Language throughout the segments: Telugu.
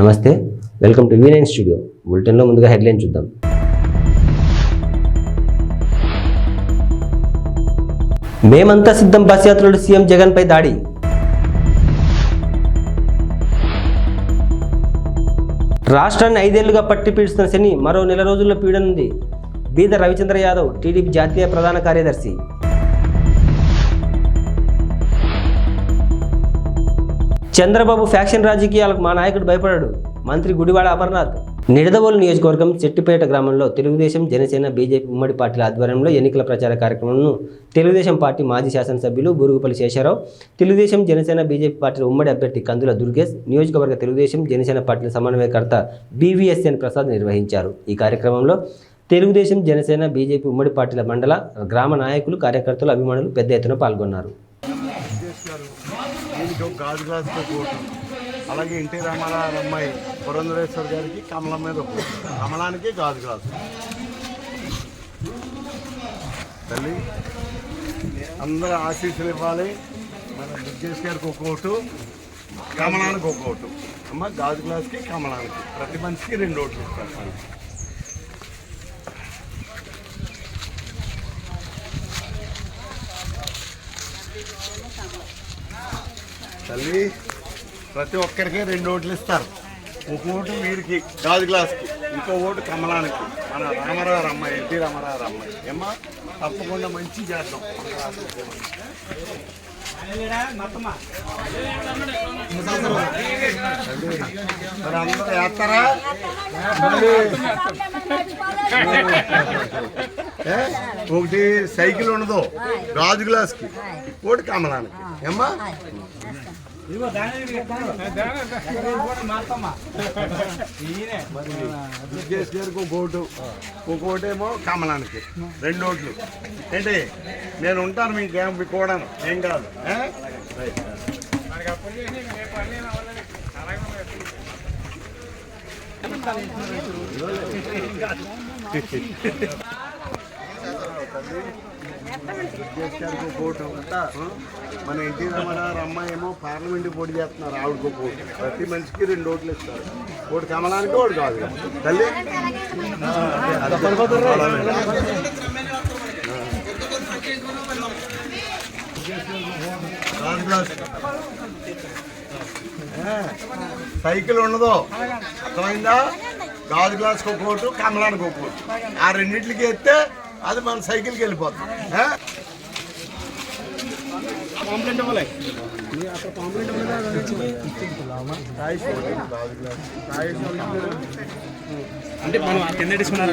నమస్తే, వెల్కమ్ టు V9 స్టూడియో. బులెటిన్లో ముందుగా హెడ్లైన్ చూద్దాం. మేమంతా సిద్ధం బస్ యాత్రలో సీఎం జగన్ పై దాడి. రాష్ట్రాన్ని 5 ఏళ్లుగా పట్టి పీడిస్తున్న శని మరో నెల రోజుల్లో పీడనుంది. బీద రవిచంద్ర యాదవ్, టీడీపీ జాతీయ ప్రధాన కార్యదర్శి. చంద్రబాబు ఫ్యాక్షన్ రాజకీయాలకు మా నాయకుడు భయపడాడు. మంత్రి గుడివాడ అమర్నాథ్. నిడదవోలు నియోజకవర్గం చెట్టిపేట గ్రామంలో తెలుగుదేశం, జనసేన, బీజేపీ ఉమ్మడి పార్టీల ఆధ్వర్యంలో ఎన్నికల ప్రచార కార్యక్రమంను తెలుగుదేశం పార్టీ మాజీ శాసనసభ్యులు బూరుగుపల్లి శేషారావు, తెలుగుదేశం, జనసేన, బీజేపీ పార్టీల ఉమ్మడి అభ్యర్థి కందుల దుర్గేష్, నియోజకవర్గ తెలుగుదేశం, జనసేన పార్టీల సమన్వయకర్త BVSN ప్రసాద్ నిర్వహించారు. ఈ కార్యక్రమంలో తెలుగుదేశం, జనసేన, బీజేపీ ఉమ్మడి పార్టీల మండల, గ్రామ నాయకులు, కార్యకర్తలు, అభిమానులు పెద్ద ఎత్తున పాల్గొన్నారు. అలాగే ఎన్టీ రామారావు అమ్మాయి పురంధరేశ్వర్ గారికి కమలం మీద కమలానికి గాజు గ్లాసు. తల్లి అందరూ ఆశీస్సులు ఇవ్వాలి. మన దుర్గేష్ గారికి ఒక ఓటు, కమలానికి ఒక ఓటు. అమ్మ గాజు గ్లాస్కి కమలానికి ప్రతి మనిషికి 2 ఓట్లు ఇస్తారు. తల్లి ప్రతి ఒక్కరికి 2 ఓట్లు ఇస్తారు. ఒక ఓటు వీరికి గాజు గ్లాస్కి, ఇంకో ఓటు కమలానికి. మన రామారావు అమ్మాయి, ఎన్టీ రామారావు అమ్మాయి. ఏమ్మా తప్పకుండా మంచి చేద్దాం. మరి అందరూ వేస్తారా? ఒకటి సైకిల్ ఉండదు గాజు గ్లాస్కి, ఒకటి కమలానికి. ఏమ్మా దుర్గేష్ గారికి ఒక ఓటు, ఒక ఓటేమో కమలానికి, 2 ఓట్లు. ఏంటి నేను ఉంటాను మీ గ్యాంప్ కూడా, ఏం కాదు. ఓటు మన ఎన్టీ రామారావు అమ్మాయి ఏమో పార్లమెంట్కి పోటీ చేస్తున్నారు, ఆవిడకు ఒక ఓటు. ప్రతి మనిషికి 2 ఓట్లు ఇస్తారు. ఓటు కమలానికి, ఓటు కాదు. తల్లి సైకిల్ ఉండదు, అర్థమైందా? గాజు గ్లాస్కి ఒక ఓటు, కమలానికి ఒక ఓటు. ఆ రెండింటికి ఎత్తే అది మన సైకిల్కి వెళ్ళిపోతుంది. అంటే మనం కింద తీసుకున్నారు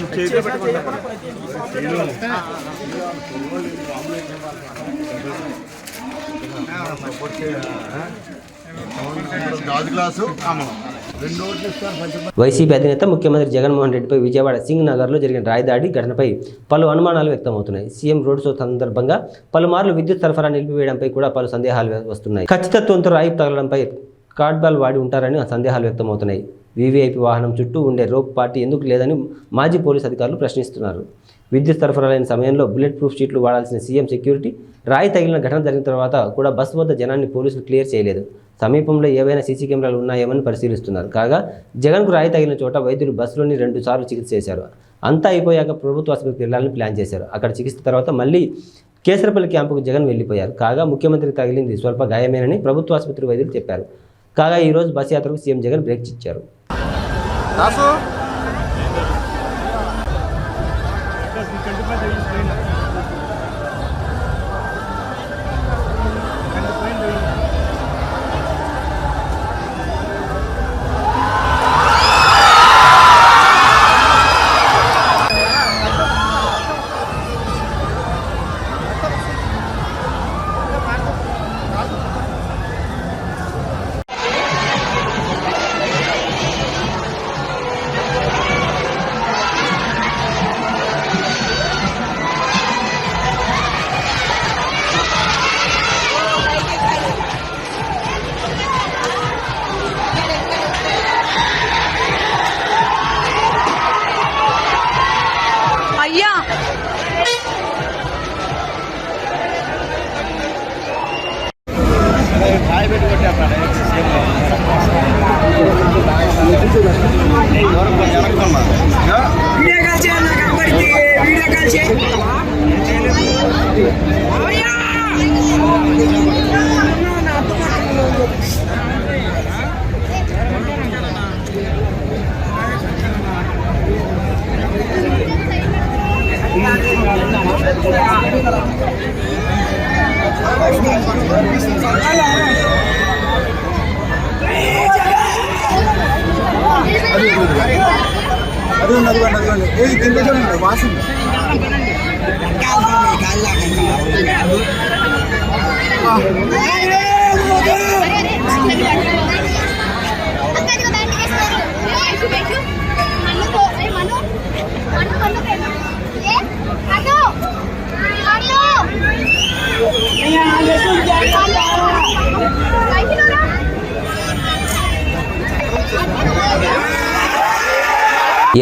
గాజు గ్లాసు, కమలం, 2 ఓట్లు ఇస్తారు. వైసీపీ అధినేత ముఖ్యమంత్రి జగన్మోహన్ రెడ్డిపై విజయవాడ సింగ్ నగర్లో జరిగిన రాయిదాడి ఘటనపై పలు అనుమానాలు వ్యక్తమవుతున్నాయి. సీఎం రోడ్ షో సందర్భంగా పలుమార్లు విద్యుత్ సరఫరా నిలిపివేయడంపై కూడా పలు సందేహాలు వస్తున్నాయి. ఖచ్చితత్వంతో రాయి తగలడంపై కార్డ్బాల్ వాడి ఉంటారని సందేహాలు వ్యక్తమవుతున్నాయి. వీవీఐపీ వాహనం చుట్టూ ఉండే రోప్ పార్టీ ఎందుకు లేదని మాజీ పోలీసు అధికారులు ప్రశ్నిస్తున్నారు. విద్యుత్ సరఫరా లేని సమయంలో బుల్లెట్ ప్రూఫ్ షీట్లు వాడాల్సిన సీఎం సెక్యూరిటీ రాయి తగిలిన ఘటన జరిగిన తర్వాత కూడా బస్సు వద్ద జనాన్ని పోలీసులు క్లియర్ చేయలేదు. సమీపంలో ఏవైనా సీసీ కెమెరాలు ఉన్నాయేమని పరిశీలిస్తున్నారు. కాగా జగన్కు రాయి తగిలిన చోట వైద్యులు బస్సులోని 2 సార్లు చికిత్స చేశారు. అంతా అయిపోయాక ప్రభుత్వ ఆసుపత్రికి వెళ్లాలని ప్లాన్ చేశారు. అక్కడ చికిత్స తర్వాత మళ్ళీ కేసరపల్లి క్యాంపుకు జగన్ వెళ్లిపోయారు. కాగా ముఖ్యమంత్రికి తగిలింది స్వల్ప గాయమేనని ప్రభుత్వ ఆసుపత్రి వైద్యులు చెప్పారు. కాగా ఈరోజు బస్ యాత్రకు సీఎం జగన్ బ్రేక్ ఇచ్చారు.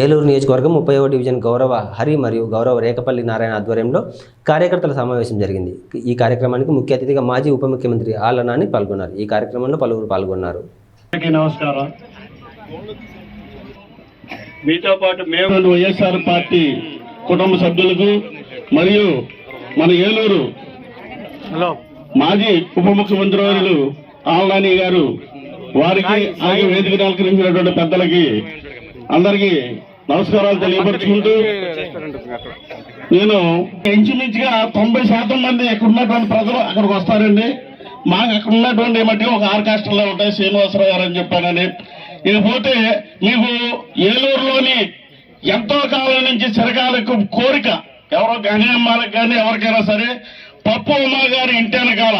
ఏలూరు నియోజకవర్గం 30వ డివిజన్ గౌరవ హరి మరియు గౌరవ రేకపల్లి నారాయణ ఆధ్వర్యంలో కార్యకర్తల సమావేశం జరిగింది. ఈ కార్యక్రమానికి ముఖ్య అతిథిగా మాజీ ఉప ముఖ్యమంత్రి ఆళ్ల నాని పాల్గొన్నారు. ఈ కార్యక్రమంలో పలువురు పాల్గొన్నారు. నమస్కారం. మీతో పాటు మేము వైఎస్ఆర్ పార్టీ కుటుంబ సభ్యులకు మరియు మన ఏలూరు మాజీ ఉప ముఖ్యమంత్రి వర్యులు ఆళ్ల నాని గారు వారికి అలాగే వేదికను అలంకరించినటువంటి పెద్దలకి అందరికీ నమస్కారాలు తెలియపరుచుకుంటూ, నేను ఇంచుమించుగా 90% మంది ఇక్కడ ఉన్నటువంటి ప్రజలు అక్కడికి వస్తారండి. మాకు అక్కడ ఉన్నటువంటి మట్టి ఒక 6 కాస్టల్లో ఉంటాయి. శ్రీనివాసరావు గారు అని చెప్పానని. ఇకపోతే మీకు ఏలూరులోని ఎంతో కాలం నుంచి చిరకాలకు కోరిక, ఎవరో గణ్యమ్మాలకు కానీ ఎవరికైనా సరే, పప్పు ఉమా గారి ఇంటి వెనకాల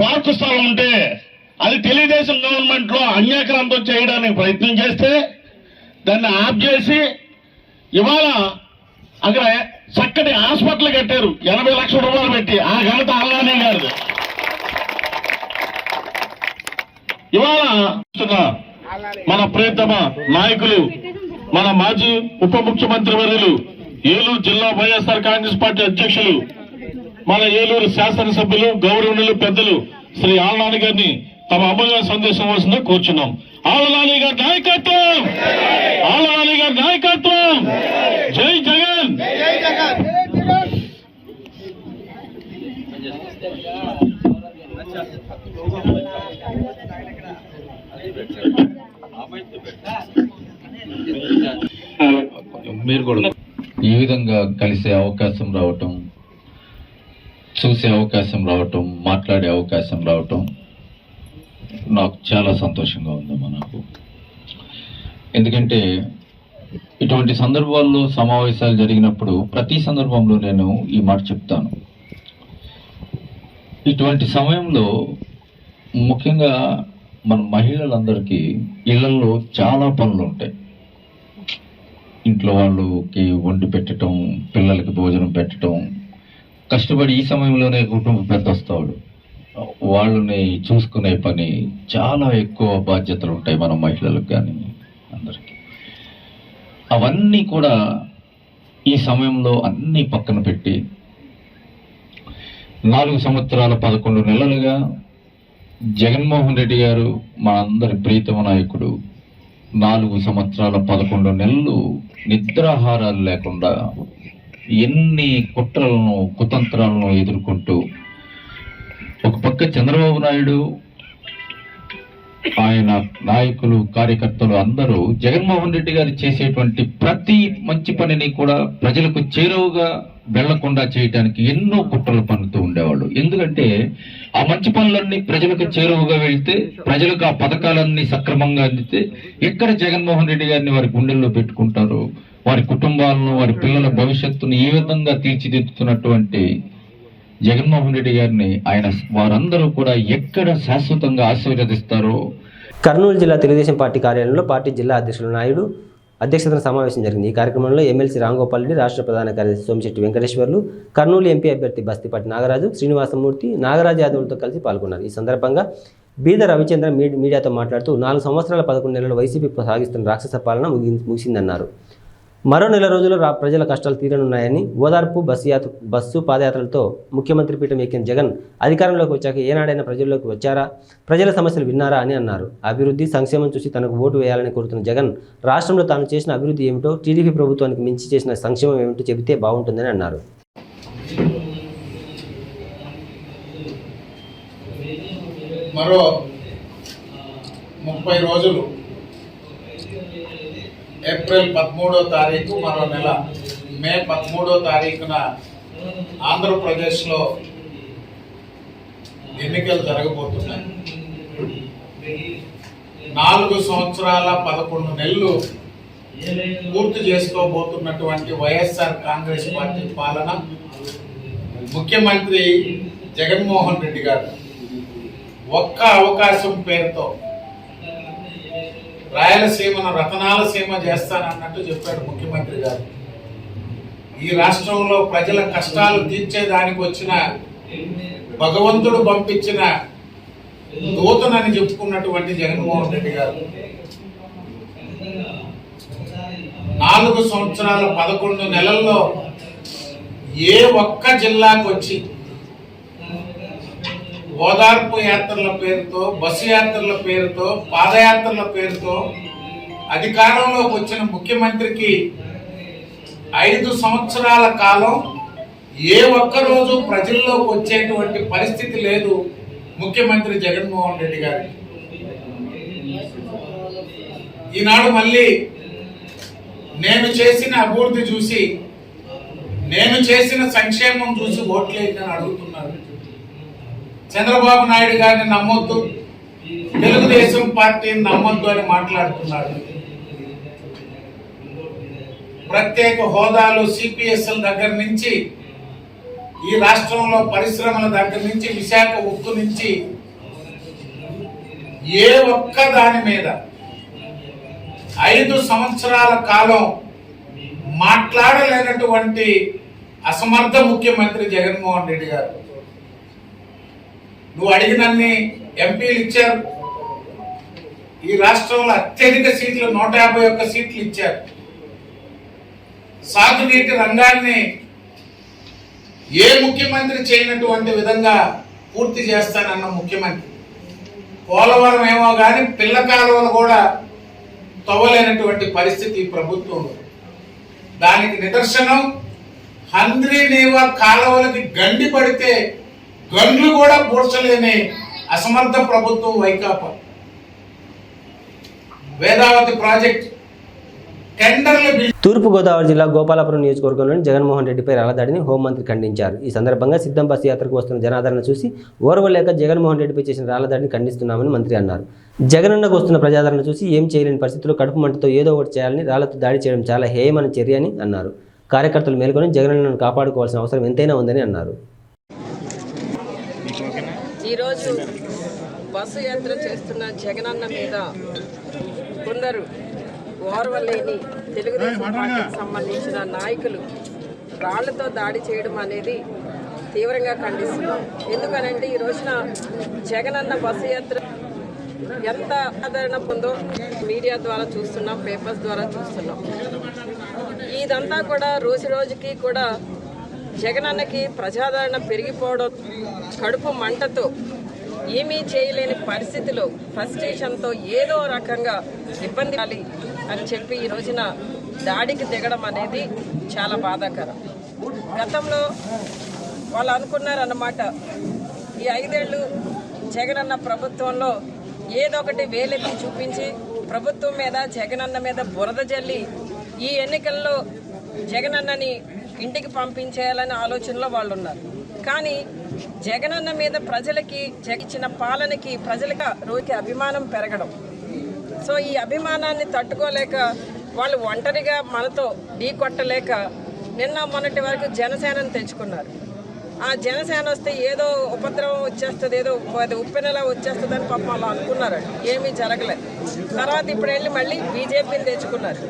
పార్కు స్థలం ఉంటే అది తెలుగుదేశం గవర్నమెంట్ లో అన్యాక్రాంతం చేయడానికి ప్రయత్నం చేస్తే దాన్ని ఆఫ్ చేసి ఇవాళ అక్కడ చక్కటి హాస్పిటల్ కట్టారు 80 లక్షల రూపాయలు పెట్టి. ఆ ఘనత ఆళ్ల నాని గారిది. ఇవాళ మన ప్రియతమ నాయకులు, మన మాజీ ఉప ముఖ్యమంత్రి వర్యులు, ఏలూరు జిల్లా వైఎస్ఆర్ కాంగ్రెస్ పార్టీ అధ్యక్షులు, మన ఏలూరు శాసనసభ్యులు, గౌరవనీయులు పెద్దలు శ్రీ ఆళ్ల నాని గారిని తమ అమూల్య సందేశం వస్తుందో కూర్చున్నాం. ఆళ్ల నాని గారి నాయకత్వం, ఆళ్ల నాని గారి నాయకత్వం. జై జగన్. మీరు కూడా ఈ విధంగా కలిసే అవకాశం రావటం, చూసే అవకాశం రావటం, మాట్లాడే అవకాశం రావటం నాకు చాలా సంతోషంగా ఉందమ్మా నాకు. ఎందుకంటే ఇటువంటి సందర్భాల్లో సమావేశాలు జరిగినప్పుడు ప్రతి సందర్భంలో నేను ఈ మాట చెప్తాను. ఇటువంటి సమయంలో ముఖ్యంగా మన మహిళలందరికీ ఇళ్లలో చాలా పనులు ఉంటాయి. ఇంట్లో వాళ్ళకి వండి పెట్టడం, పిల్లలకి భోజనం పెట్టడం, కష్టపడి ఈ సమయంలోనే కుటుంబ పెద్ద వస్తాడు, వాళ్ళని చూసుకునే పని చాలా ఎక్కువ బాధ్యతలు ఉంటాయి మన మహిళలకు కానీ అందరికీ. అవన్నీ కూడా ఈ సమయంలో అన్నీ పక్కన పెట్టి 4 సంవత్సరాల 11 నెలలుగా జగన్మోహన్ రెడ్డి గారు మా అందరి ప్రీతమ నాయకుడు 4 సంవత్సరాల 11 నెలలు నిద్రాహారాలు లేకుండా ఎన్ని కుట్రలను, కుతంత్రాలను ఎదుర్కొంటూ, ఒక పక్క చంద్రబాబు నాయుడు, ఆయన నాయకులు, కార్యకర్తలు అందరూ జగన్మోహన్ రెడ్డి గారు చేసేటువంటి ప్రతి మంచి పనిని కూడా ప్రజలకు చేరువగా వెళ్లకుండా చేయడానికి ఎన్నో కుట్రలు పన్నుతూ ఉండేవాళ్ళు. ఎందుకంటే ఆ మంచి పనులన్నీ ప్రజలకు చేరువగా వెళ్తే, ప్రజలకు ఆ పథకాలన్నీ సక్రమంగా అందితే ఎక్కడ జగన్మోహన్ రెడ్డి గారిని వారి గుండెల్లో పెట్టుకుంటారు, వారి కుటుంబాలను, వారి పిల్లల భవిష్యత్తును ఈ విధంగా తీర్చిదిద్దుతున్నటువంటి జగన్మోహన్ రెడ్డి గారిని ఆయన వారందరూ కూడా ఎక్కడ శాశ్వతంగా ఆశీర్వదిస్తారో. కర్నూలు జిల్లా తెలుగుదేశం పార్టీ కార్యాలయంలో పార్టీ జిల్లా అధ్యక్షులు నాయుడు అధ్యక్షతన సమావేశం జరిగింది. ఈ కార్యక్రమంలో ఎమ్మెల్సీ రాంగోపాల్ రెడ్డి, రాష్ట్ర ప్రధాన కార్యదర్శి సోమిశెట్టి వెంకటేశ్వర్లు, కర్నూలు ఎంపీ అభ్యర్థి బస్తిపాటి నాగరాజు, శ్రీనివాసమూర్తి, నాగరాజు యాదవ్లతో కలిసి పాల్గొన్నారు. ఈ సందర్భంగా బీద రవిచంద్ర మీడియాతో మాట్లాడుతూ 4 సంవత్సరాల 11 నెలలు వైసీపీ సాగిస్తున్న రాక్షస పాలన ముగిసిందన్నారు. మరో నెల రోజుల్లో ప్రజల కష్టాలు తీరనున్నాయని ఓదార్పు బస్సు పాదయాత్రలతో ముఖ్యమంత్రి పీఠం ఎక్కిన జగన్ అధికారంలోకి వచ్చాక ఏనాడైనా ప్రజల్లోకి వచ్చారా, ప్రజల సమస్యలు విన్నారా అని అన్నారు. అభివృద్ధి సంక్షేమం చూసి తనకు ఓటు వేయాలని కోరుతున్న జగన్ రాష్ట్రంలో తాను చేసిన అభివృద్ధి ఏమిటో, టీడీపీ ప్రభుత్వానికి మించి చేసిన సంక్షేమం ఏమిటో చెబితే బాగుంటుందని అన్నారు. మరో 30 రోజులు ఏప్రిల్ 13వ తారీఖు, మరో నెల మే 13వ తారీఖున ఆంధ్రప్రదేశ్లో ఎన్నికలు జరగబోతున్నాయి. 4 సంవత్సరాల 11 నెలలు పూర్తి చేసుకోబోతున్నటువంటి వైఎస్ఆర్ కాంగ్రెస్ పార్టీ పాలన, ముఖ్యమంత్రి జగన్మోహన్ రెడ్డి గారు ఒక్క అవకాశం పేరుతో రాయలసీమను రతనాల సీమ చేస్తానన్నట్టు చెప్పాడు ముఖ్యమంత్రి గారు. ఈ రాష్ట్రంలో ప్రజల కష్టాలు తీర్చేదానికి వచ్చిన భగవంతుడు పంపించిన దూతనని చెప్పుకున్నటువంటి జగన్మోహన్ రెడ్డి గారు 4 సంవత్సరాల 11 నెలల్లో ఏ ఒక్క జిల్లాకు వచ్చి ఓదార్పు యాత్రల పేరుతో, బస్సు యాత్రల పేరుతో, పాదయాత్రల పేరుతో అధికారంలోకి వచ్చిన ముఖ్యమంత్రికి 5 సంవత్సరాల కాలం ఏ ఒక్క రోజు ప్రజల్లోకి వచ్చేటువంటి పరిస్థితి లేదు ముఖ్యమంత్రి జగన్మోహన్ రెడ్డి గారికి. ఈనాడు మళ్ళీ నేను చేసిన అభివృద్ధి చూసి, నేను చేసిన సంక్షేమం చూసి ఓట్లేదని అడుగుతున్నారు. చంద్రబాబు నాయుడు గారిని నమ్మొద్దు, తెలుగుదేశం పార్టీని నమ్మొద్దు అని మాట్లాడుతున్నాడు. ప్రత్యేక హోదాలు, సిపిఎస్ల దగ్గర నుంచి, ఈ రాష్ట్రంలో పరిశ్రమల దగ్గర నుంచి, విశాఖ ఉక్కు నుంచి ఏ ఒక్క దాని మీద 5 సంవత్సరాల కాలం మాట్లాడలేనటువంటి అసమర్థ ముఖ్యమంత్రి జగన్మోహన్ రెడ్డి గారు. నువ్వు అడిగినన్ని ఎంపీలు ఇచ్చారు. ఈ రాష్ట్రంలో అత్యధిక సీట్లు 151 సీట్లు ఇచ్చారు. సాగునీటి రంగాన్ని ఏ ముఖ్యమంత్రి చేయనటువంటి విధంగా పూర్తి చేస్తానన్న ముఖ్యమంత్రి. పోలవరం ఏమో కానీ పిల్ల కాలువలు కూడా తవ్వలేనటువంటి పరిస్థితి ప్రభుత్వంలో. దానికి నిదర్శనం హంద్రీనీవా కాలువలకి గండి పడితే గండ్లు కూడా పూడ్చలేని అసమర్థ ప్రభుత్వం వైకాపా. వేదావతి ప్రాజెక్ట్ టెండర్లు. తూర్పుగోదావరి జిల్లా గోపాలపురం నియోజకవర్గంలోని జగన్మోహన్ రెడ్డిపై రాళ్లదాడిని హోంమంత్రి ఖండించారు. ఈ సందర్భంగా సిద్ధం బస్సు యాత్రకు వస్తున్న జనాదరణ చూసి ఓర్వలేక జగన్మోహన్ రెడ్డిపై చేసిన రాళ్లదాడిని ఖండిస్తున్నామని మంత్రి అన్నారు. జగనన్నకు వస్తున్న ప్రజాదరణ చూసి ఏం చేయలేని పరిస్థితుల్లో కడుపు మంటతో ఏదో ఒకటి చేయాలని రాళ్లతో దాడి చేయడం చాలా హేయమైన చర్య అని అన్నారు. కార్యకర్తలు మేల్కొని జగనన్నను కాపాడుకోవాల్సిన అవసరం ఎంతైనా ఉందని అన్నారు. ఈరోజు బస్సు యాత్ర చేస్తున్న జగనన్న మీద కొందరు ఓర్వలేని తెలుగుదేశం పార్టీకి సంబంధించిన నాయకులు రాళ్లతో దాడి చేయడం అనేది తీవ్రంగా ఖండిస్తున్నాం. ఎందుకనంటే ఈ రోజున జగనన్న బస్సు యాత్ర ఎంత ఆదరణ పొందో మీడియా ద్వారా చూస్తున్నాం, పేపర్స్ ద్వారా చూస్తున్నాం. ఇదంతా కూడా రోజు రోజుకి కూడా జగనన్నకి ప్రజాదరణ పెరిగిపోవడం, కడుపు మంటతో ఏమీ చేయలేని పరిస్థితిలో ఫ్రస్ట్రేషన్తో ఏదో రకంగా ఇబ్బంది అని చెప్పి ఈ రోజున దాడికి దిగడం అనేది చాలా బాధాకరం. గతంలో వాళ్ళు అనుకున్నారన్నమాట, ఈ 5 ఏళ్ళు జగనన్న ప్రభుత్వంలో ఏదో ఒకటి వేలెత్తి చూపించి ప్రభుత్వం మీద, జగనన్న మీద బురద జల్లి ఈ ఎన్నికల్లో జగనన్నని ఇంటికి పంపించేయాలనే ఆలోచనలో వాళ్ళు ఉన్నారు. కానీ జగనన్న మీద ప్రజలకి ఇచ్చిన పాలనకి ప్రజలకి రోజుకి అభిమానం పెరగడం. సో ఈ అభిమానాన్ని తట్టుకోలేక వాళ్ళు ఒంటరిగా మనతో ఢీ కొట్టలేక నిన్న మొన్నటి వరకు జనసేనను తెచ్చుకున్నారు. ఆ జనసేన వస్తే ఏదో ఉపద్రవం వచ్చేస్తుంది, ఏదో ఉప్పెనలా వచ్చేస్తుందని పాపం వాళ్ళు అనుకున్నారు. ఏమీ జరగలేదు. తర్వాత ఇప్పుడు వెళ్ళి మళ్ళీ బీజేపీని తెచ్చుకున్నారు.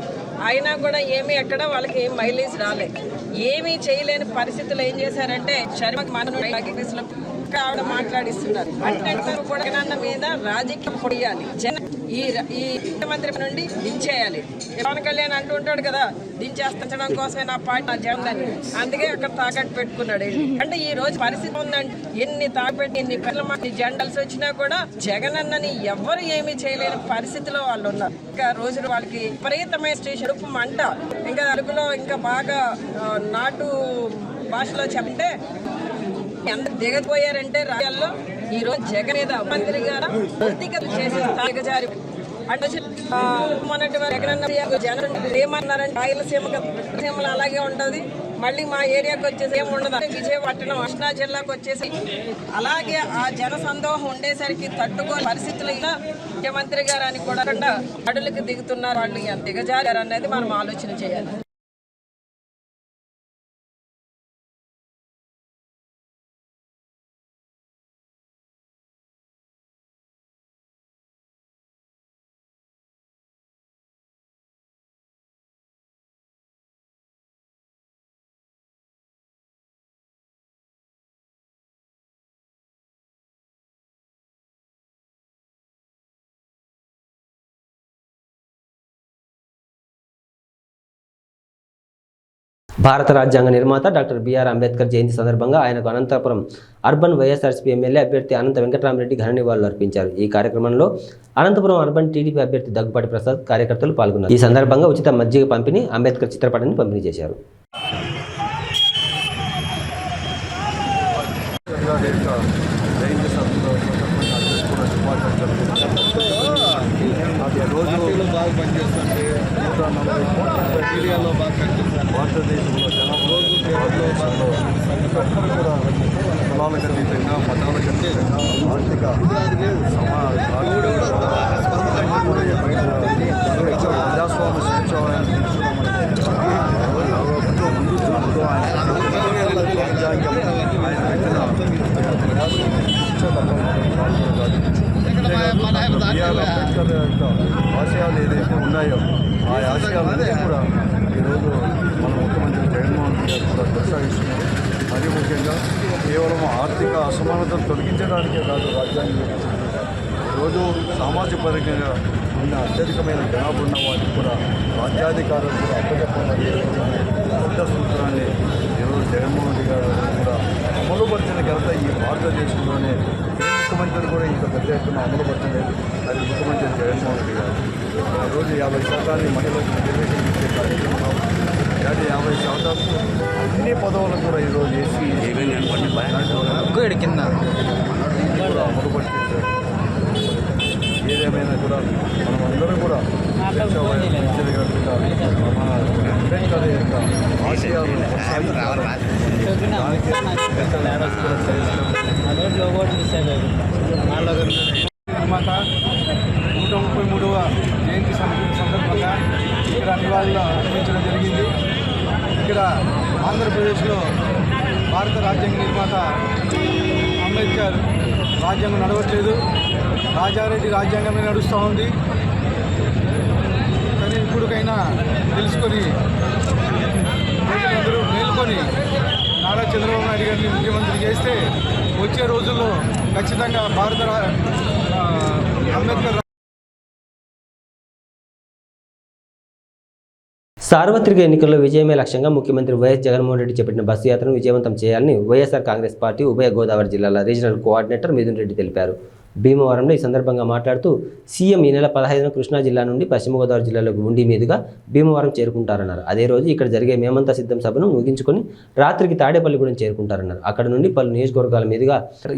అయినా కూడా ఏమీ ఎక్కడ వాళ్ళకి ఏం మైలేజ్ రాలేదు. ఏమీ చేయలేని పరిస్థితులు ఏం చేశారంటే ఆవిడ మాట్లాడిస్తున్నారు. అంటే జగనన్న మీద రాజకీయం పొడియాలి. ఈ ముఖ్యమంత్రి నుండి దించేయాలి. పవన్ కళ్యాణ్ అంటూ ఉంటాడు కదా, దించేస్తడం కోసమే నా పార్టీ నా జగన్, అందుకే అక్కడ తాకట్టు పెట్టుకున్నాడు. అంటే ఈ రోజు పరిస్థితి ఉందంటే ఎన్ని తాకపెట్టి ఎన్ని పిల్లల జెండల్స్ వచ్చినా కూడా జగన్ అన్నని ఎవరు ఏమీ చేయలేని పరిస్థితిలో వాళ్ళు ఉన్నారు. ఇంకా రోజులు వాళ్ళకి విపరీతమైన స్టేషన్ మంట. ఇంకా అరకులో ఇంకా బాగా నాటు భాషలో చెప్తే ఎంత దిగపోయారంటే రాజ్యాల్లో ఈ రోజు జగన్ మీద మంత్రి గారు వ్యక్తిగత చేసే స్థాయిగా జారి అంటే మొన్నటి జగన్ ఏమన్నారంటే రాయలసీమలో అలాగే ఉంటది, మళ్ళీ మా ఏరియాకి వచ్చేసి ఏమి ఉండదు. విజయపట్నం కృష్ణా జిల్లాకు వచ్చేసి అలాగే ఆ జన సందోహం ఉండేసరికి తట్టుకోని పరిస్థితులు ఇలా ముఖ్యమంత్రి గారు అని కూడా అడుగులకు దిగుతున్నారు. వాళ్ళు ఎంత దిగజారు అనేది మనం ఆలోచన చేయాలి. భారత రాజ్యాంగ నిర్మాత డాక్టర్ బిఆర్ అంబేద్కర్ జయంతి సందర్భంగా ఆయనకు అనంతపురం అర్బన్ వైఎస్ఆర్సీపీ ఎమ్మెల్యే అభ్యర్థి అనంత వెంకటరామరెడ్డి ఘన నివాళులు అర్పించారు. ఈ కార్యక్రమంలో అనంతపురం అర్బన్ టీడీపీ అభ్యర్థి దగ్గుపాటి ప్రసాద్ కార్యకర్తలు పాల్గొన్నారు. ఈ సందర్భంగా ఉచిత మజ్జిగ పంపిణీ, అంబేద్కర్ చిత్రపటాన్ని పంపిణీ చేశారు. బాగా పనిచేస్తుంటే 140 ఏరియాలో బాగా కనిపిస్తుంది. భారతదేశంలో జనాభా కూడా కులాలకు అతీతంగా, మతాలకు అతీతంగా ఆర్థిక ప్రజాస్వామ్య సంక్షోభాన్ని ముందు చూపుతూ ఆయన అంబేద్కర్ యొక్క ఆశయాలు ఏదైతే ఉన్నాయో ఆ ఆశయాలన్నీ కూడా ఈరోజు మన ముఖ్యమంత్రి జగన్మోహన్ రెడ్డి గారు కూడా కొనసాగిస్తున్నారు. మరీ ముఖ్యంగా కేవలం ఆర్థిక అసమానతలు తొలగించడానికే కాదు రాజ్యాంగం ఈరోజు సామాజిక పరంగా ఉన్న అత్యధికమైన జనాభా ఉన్న వాటికి కూడా రాజ్యాధికారులు కూడా అప్పచెప్పమని కొత్త సూత్రాన్ని ఈరోజు జగన్మోహన్ రెడ్డి గారు కూడా అమలుపరిచిన ఘనత ఈ భారతదేశంలోనే ముఖ్యమంత్రి కూడా ఇంత పెద్ద ఎత్తున అమలుపరచలేదు. అది ముఖ్యమంత్రి జగన్మోహన్ రెడ్డి గారు ఈరోజు 50% మహిళలకు రిజర్వేషన్ ఇచ్చే కార్యక్రమం, 50% అన్ని పదవులకు కూడా ఈరోజు ఏసీ కింద కూడా అమలుపరిచేశారు. ఏదేమైనా కూడా మనం అందరం కూడా అంబేద్కర్ యొక్క ఆశయాలు నిర్మాత 133వ జయంతి సందర్భంగా ఇక్కడ నివాళులు అర్పించడం జరిగింది. ఇక్కడ ఆంధ్రప్రదేశ్లో భారత రాజ్యాంగ నిర్మాత అంబేద్కర్ రాజ్యాంగం నడవట్లేదు, రాజారెడ్డి రాజ్యాంగమే నడుస్తూ ఉంది. కానీ ఇప్పటికైనా తెలుసుకొని ప్రజలందరూ మేల్కొని నారా చంద్రబాబు నాయుడు గారిని ముఖ్యమంత్రి చేస్తే వచ్చే రోజుల్లో ఖచ్చితంగా అంబేద్కర్ సార్వత్రిక ఎన్నికల్లో విజయమే లక్ష్యంగా ముఖ్యమంత్రి వైఎస్ జగన్మోహన్ రెడ్డి చేపట్టిన బస్సు యాత్రను విజయవంతం చేయాలని వైఎస్ఆర్ కాంగ్రెస్ పార్టీ ఉభయ గోదావరి జిల్లాల రీజనల్ కోఆర్డినేటర్ మిథున్ రెడ్డి తెలిపారు. భీమవరంలో ఈ సందర్భంగా మాట్లాడుతూ సీఎం ఈ నెల 15న కృష్ణా జిల్లా నుండి పశ్చిమ గోదావరి జిల్లాలోకి ఉండి మీదుగా భీమవరం చేరుకుంటారన్నారు. అదే రోజు ఇక్కడ జరిగే మేమంతా సిద్ధం సభను ముగించుకొని రాత్రికి తాడేపల్లిగూడెం చేరుకుంటారన్నారు. అక్కడ నుండి పలు నియోజకవర్గాల మీదుగా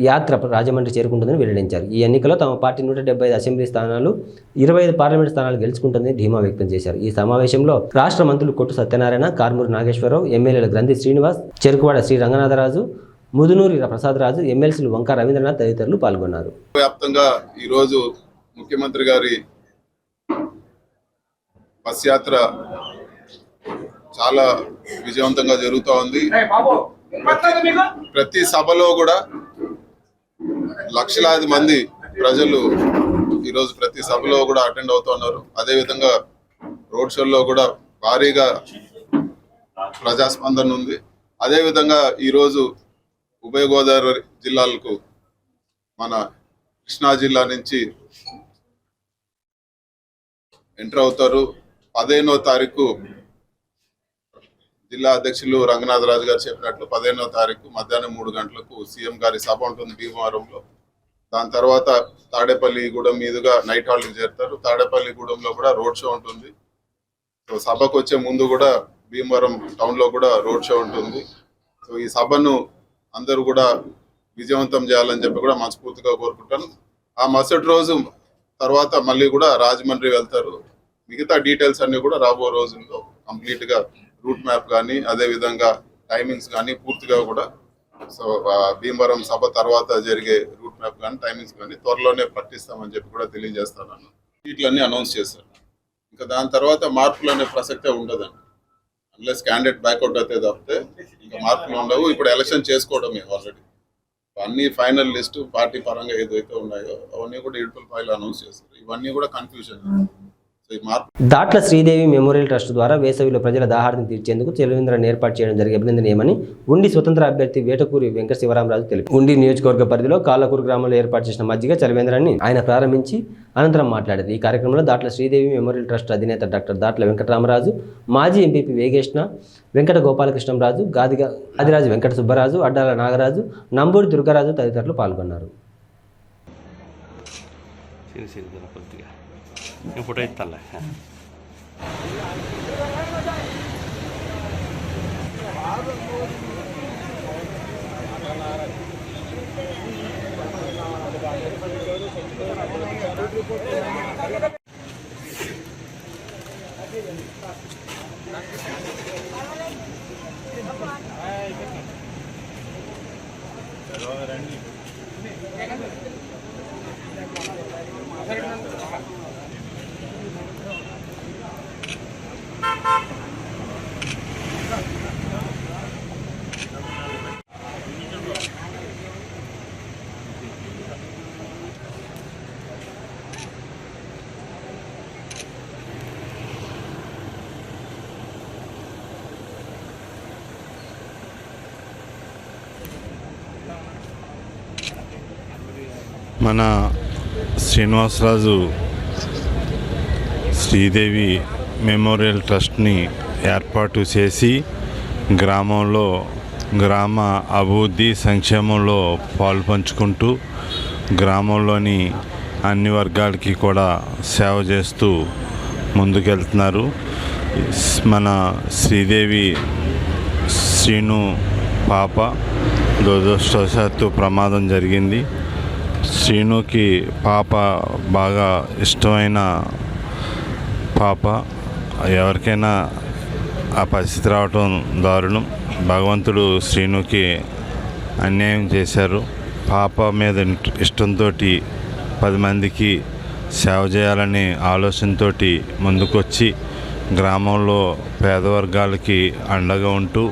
యాత్ర రాజమండ్రి చేరుకుంటుందని వెల్లడించారు. ఈ ఎన్నికలో తమ పార్టీ 175 అసెంబ్లీ స్థానాలు, 25 పార్లమెంట్ స్థానాలు గెలుచుకుంటుందని ధీమా వ్యక్తం చేశారు. ఈ సమావేశంలో రాష్ట్ర మంత్రులు కొట్టు సత్యనారాయణ, కార్మూరు నాగేశ్వరరావు, ఎమ్మెల్యేలు గ్రంథి శ్రీనివాస్, చెరుకువాడ శ్రీ రంగనాథరాజు, ముదునూరి ప్రసాదరాజు, ఎమ్మెల్సీలు వంక రవీంద్రనాథ్ తదితరులు పాల్గొన్నారు. వ్యాప్తంగా ఈరోజు ముఖ్యమంత్రి గారి బస్ యాత్ర చాలా విజయవంతంగా జరుగుతూ ఉంది. ప్రతి సభలో కూడా లక్షలాది మంది ప్రజలు ఈరోజు ప్రతి సభలో కూడా అటెండ్ అవుతున్నారు. అదేవిధంగా రోడ్ షోల్లో కూడా భారీగా ప్రజాస్పందన ఉంది. అదేవిధంగా ఈరోజు ఉభయ గోదావరి జిల్లాలకు మన కృష్ణా జిల్లా నుంచి ఎంటర్ అవుతారు. 15వ తారీఖు జిల్లా అధ్యక్షులు రంగనాథరాజు గారు చెప్పినట్లు 15వ తారీఖు మధ్యాహ్నం 3 గంటలకు సీఎం గారి సభ ఉంటుంది భీమవరంలో. దాని తర్వాత తాడేపల్లిగూడెం మీదుగా నైట్ హాల్కి చేరుతారు. తాడేపల్లిగూడెంలో కూడా రోడ్ షో ఉంటుంది. సో సభకు వచ్చే ముందు కూడా భీమవరం టౌన్లో కూడా రోడ్ షో ఉంటుంది. సో ఈ సభను అందరూ కూడా విజయవంతం చేయాలని చెప్పి కూడా మనస్ఫూర్తిగా కోరుకుంటాను. ఆ మరుసటి రోజు తర్వాత మళ్ళీ కూడా రాజమండ్రి వెళ్తారు. మిగతా డీటెయిల్స్ అన్ని కూడా రాబో రోజుల్లో కంప్లీట్గా రూట్ మ్యాప్ కానీ అదేవిధంగా టైమింగ్స్ కానీ పూర్తిగా కూడా సో భీమవరం సభ తర్వాత జరిగే రూట్ మ్యాప్ కానీ టైమింగ్స్ కానీ త్వరలోనే ప్రకటిస్తామని చెప్పి కూడా తెలియజేస్తాను. సీట్లన్నీ అనౌన్స్ చేశారు. ఇంకా దాని తర్వాత మార్పులు అనే ప్రసక్తే ఉండదండి. అన్లెస్ క్యాండిడేట్ బ్యాక్అవుట్ అయితే తప్పితే ఇంకా మార్పులు ఉండవు. ఇప్పుడు ఎలక్షన్ చేసుకోవడమే ఆల్రెడీ. అన్ని ఫైనల్ లిస్టు పార్టీ పరంగా ఏదైతే ఉన్నాయో అవన్నీ కూడా ఇడుపుల ఫైల్ అనౌన్స్ చేస్తారు. ఇవన్నీ కూడా confusion. Datla Sridevi memorial trust ద్వారా వేసవిలో ప్రజల దాహార్తిని తీర్చేందుకు చలివేంద్రాన్ని ఏర్పాటు చేయడం జరిగే అభినందనీయమని ఉండి స్వతంత్ర అభ్యర్థి వేటకూరి వెంకట శివరామరాజు తెలిపారు. ఉండి నియోజకవర్గ పరిధిలో కాళ్ళకూరు గ్రామంలో ఏర్పాటు చేసిన మజ్జిగ చలివేంద్రాన్ని ఆయన ప్రారంభించి అనంతరం మాట్లాడారు. ఈ కార్యక్రమంలో దాట్ల శ్రీదేవి మెమోరియల్ ట్రస్ట్ అధినేత డాక్టర్ దాట్ల వెంకటరామరాజు, మాజీ ఎంపీపీ వేగేష్ణ, వెంకట గోపాలకృష్ణరాజు, ఆదిరాజు వెంకట సుబ్బరాజు, అడ్డాల నాగరాజు, నంబూరి దుర్గరాజు తదితరులు పాల్గొన్నారు. ఫోటో ఇస్తానులే. మన శ్రీనివాసరాజు శ్రీదేవి మెమోరియల్ ట్రస్ట్ని ఏర్పాటు చేసి గ్రామంలో గ్రామ అభివృద్ధి సంక్షేమంలో పాలుపంచుకుంటూ గ్రామంలోని అన్ని వర్గాలకి కూడా సేవ చేస్తూ ముందుకెళ్తున్నారు. మన శ్రీదేవి శ్రీను పాప దురదృష్టవశాత్తు ప్రమాదం జరిగింది. శ్రీనుకి పాప బాగా ఇష్టమైన పాప. ఎవరికైనా ఆ పరిస్థితి రావటం దారుణం. భగవంతుడు శ్రీనుకి అన్యాయం చేశారు. పాప మీద ఇష్టంతో 10 మందికి సేవ చేయాలనే ఆలోచనతో ముందుకొచ్చి గ్రామంలో పేదవర్గాలకి అండగా ఉంటూ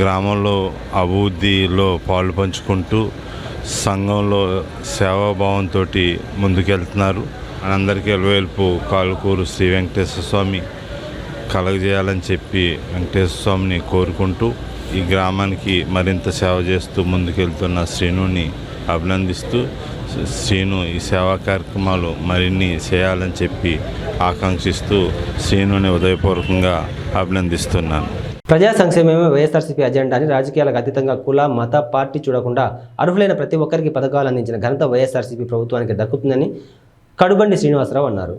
గ్రామంలో అభివృద్ధిలో పాలు పంచుకుంటూ సంఘంలో సేవాభావంతో ముందుకెళ్తున్నారు. అందరికీ ఎలవేల్పు కాళ్ళకూరు శ్రీ వెంకటేశ్వర స్వామి కలగజేయాలని చెప్పి వెంకటేశ్వర స్వామిని కోరుకుంటూ ఈ గ్రామానికి మరింత సేవ చేస్తూ ముందుకెళ్తున్న శ్రీనుని అభినందిస్తూ శ్రీను ఈ సేవా కార్యక్రమాలు మరిన్ని చేయాలని చెప్పి ఆకాంక్షిస్తూ శ్రీనుని ఉదయపూర్వకంగా అభినందిస్తున్నాను. ప్రజా సంక్షేమమే వైఎస్ఆర్సీపీ అజెండా అని రాజకీయాలకు అతీతంగా కుల, మత, పార్టీ చూడకుండా అర్హులైన ప్రతి ఒక్కరికి పథకాలు అందించిన ఘనత వైఎస్ఆర్సీపీ ప్రభుత్వానికి దక్కుతుందని కడుబండి శ్రీనివాసరావు అన్నారు.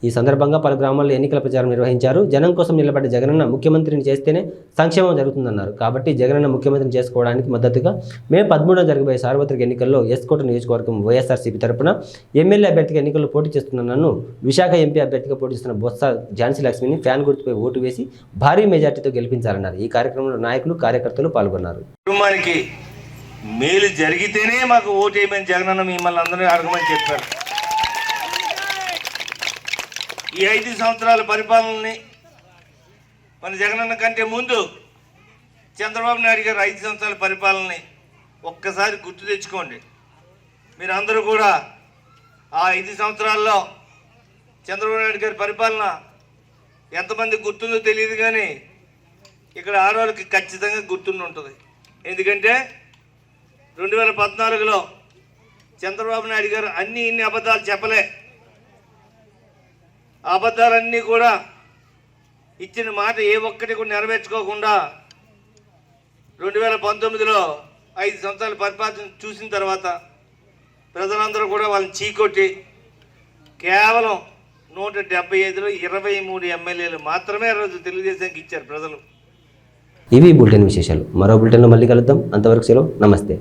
ఈ సందర్భంగా పలు గ్రామాల్లో ఎన్నికల ప్రచారం నిర్వహించారు. జనం కోసం నిలబడ్డ జగనన్న ముఖ్యమంత్రిని చేస్తేనే సంక్షేమం జరుగుతుందన్నారు. కాబట్టి జగనన్న ముఖ్యమంత్రిని చేసుకోవడానికి మద్దతుగా మే 13న జరగబోయే సార్వత్రిక ఎన్నికల్లో ఎస్కోట నియోజకవర్గం వైఎస్ఆర్సీపీ తరపున ఎమ్మెల్యే అభ్యర్థిగా ఎన్నికల్లో పోటీ చేస్తున్న నన్ను, విశాఖ ఎంపీ అభ్యర్థిగా పోటీ చేస్తున్న బొత్స ఝాన్సీ లక్ష్మిని ఫ్యాన్ గుర్తుపై ఓటు వేసి భారీ మెజార్టీతో గెలిపించాలన్నారు. ఈ కార్యక్రమంలో నాయకులు, కార్యకర్తలు పాల్గొన్నారు. కుటుంబానికి మేలు జరిగితేనే మాకు ఓటు వేయమని జగనన్న మిమ్మల్ని అందరూ అడగమని చెప్పారు. ఈ 5 సంవత్సరాల పరిపాలనని మన జగనన్న కంటే ముందు చంద్రబాబు నాయుడు గారు 5 సంవత్సరాల పరిపాలనని ఒక్కసారి గుర్తు తెచ్చుకోండి. మీరు అందరూ కూడా ఆ 5 సంవత్సరాల్లో చంద్రబాబు నాయుడు గారి పరిపాలన ఎంతమంది గుర్తుందో తెలియదు, కానీ ఇక్కడ ఆడవాళ్ళకి ఖచ్చితంగా గుర్తుండి ఉంటుంది. ఎందుకంటే 2014లో చంద్రబాబు నాయుడు గారు ఇన్ని అబద్ధాలు చెప్పలే. అబద్ధాలన్నీ కూడా ఇచ్చిన మాట ఏ ఒక్కటి కూడా నెరవేర్చుకోకుండా 2019లో 5 సంవత్సరాల పరిపాలన చూసిన తర్వాత ప్రజలందరూ కూడా వాళ్ళని చీకొట్టి కేవలం 175లో 23 ఎమ్మెల్యేలు మాత్రమే రోజు తెలుగుదేశానికి ఇచ్చారు ప్రజలు. ఇవి బులెటిన్ విశేషాలు. మరో బులెటిన్లో మళ్ళీ కలుద్దాం. అంతవరకు సెలవు. నమస్తే.